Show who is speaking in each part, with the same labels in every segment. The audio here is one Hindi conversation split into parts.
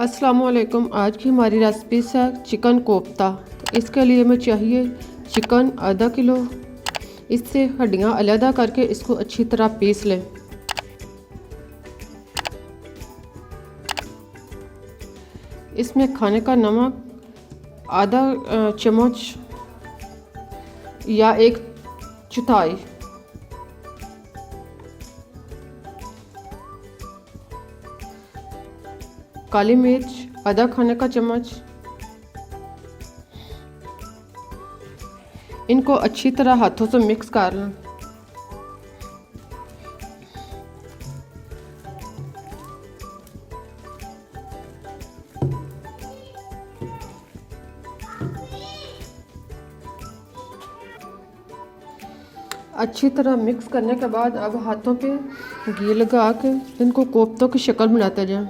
Speaker 1: अस्सलामुअलैकुम। आज की हमारी रेसिपी है चिकन कोफ्ता। इसके लिए हमें चाहिए चिकन आधा किलो। इससे हड्डियां अलहदा करके इसको अच्छी तरह पीस लें। इसमें खाने का नमक आधा चम्मच या एक चौथाई, काली मिर्च आधा खाने का चम्मच। इनको अच्छी तरह हाथों से मिक्स कर लें। अच्छी तरह मिक्स करने के बाद अब हाथों पे घी लगा के इनको कोफ्तों की शक्ल बनाते जाएं।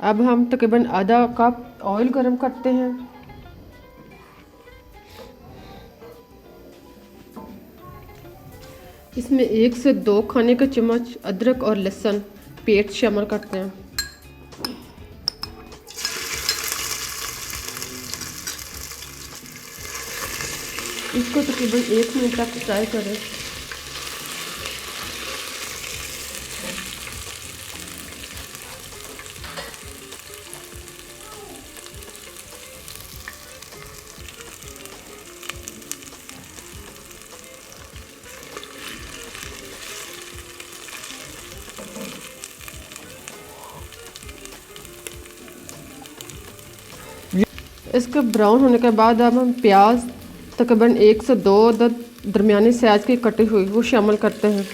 Speaker 1: अब हम तकरीबन आधा कप ऑयल गरम करते हैं। इसमें 1 से 2 खाने के चम्मच अदरक और लहसुन पेस्ट शामिल करते हैं। इसको तकरीबन 1 मिनट तक फ्राई करें। इसके ब्राउन होने के बाद अब हम प्याज तकरीबन 1 से 2 दरमियानी साइज की कटी हुई वो शामिल करते हैं।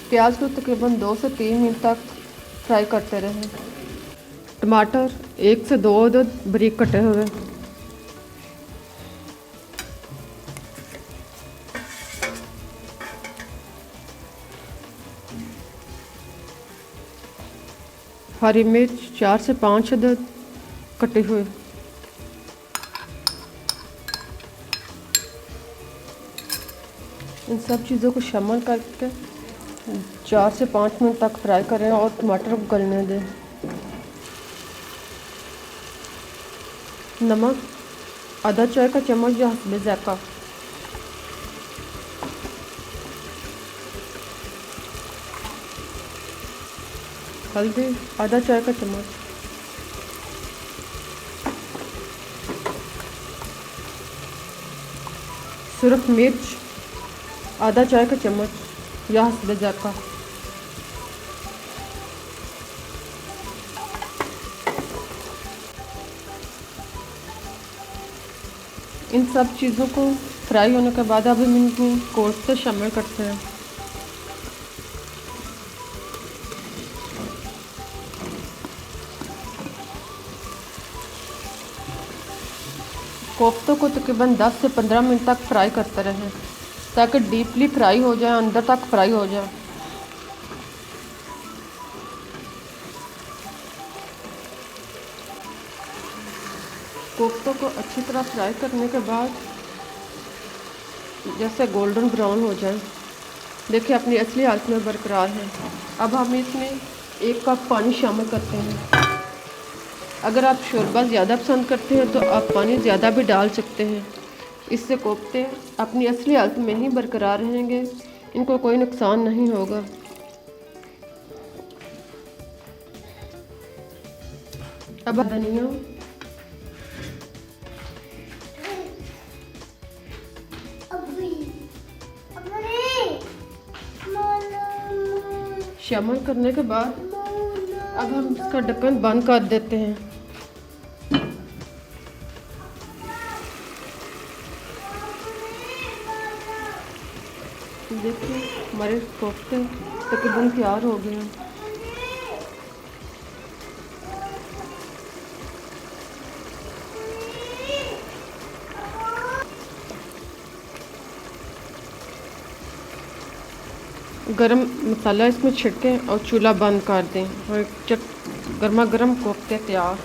Speaker 1: प्याज को तकरीबन 2 से 3 मिनट तक फ्राई करते रहें। टमाटर 1 से 2 बारीक कटे हुए। हरी मिर्च 4 से 5 अदद कटे हुए। इन सब चीज़ों को शामिल करके 4 से 5 मिनट तक फ्राई करें और टमाटर को गलने दें। नमक आधा चाय का चम्मच या हस्बे ज़ायक़ा। हल्दी आधा चाय का चम्मच। सुरख मिर्च आधा चाय का चम्मच या हस्बे ज़ायक़ा। इन सब चीज़ों को फ्राई होने के बाद अब हम इनको कोफ्ते शामिल करते हैं। कोफ्तों को तकरीबन 10 से 15 मिनट तक फ्राई करते रहें ताकि डीपली फ्राई हो जाए, अंदर तक फ्राई हो जाए। कोफ्तों को अच्छी तरह फ्राई करने के बाद जैसे गोल्डन ब्राउन हो जाए, देखिए अपनी असली हालत में बरकरार है। अब हम इसमें 1 कप पानी शामिल करते हैं। अगर आप शोरबा ज़्यादा पसंद करते हैं तो आप पानी ज़्यादा भी डाल सकते हैं। इससे कोफ्ते अपनी असली हालत में ही बरकरार रहेंगे, इनको कोई नुकसान नहीं होगा। अब धनिया शामिल करने के बाद अब हम इसका ढक्कन बंद कर देते हैं। देखिए हमारे कोफ्ते तकरीबन तैयार हो गए हैं। गरम मसाला इसमें छिड़कें और चूल्हा बंद कर दें और गर्मा गर्म कोफ्ते तैयार।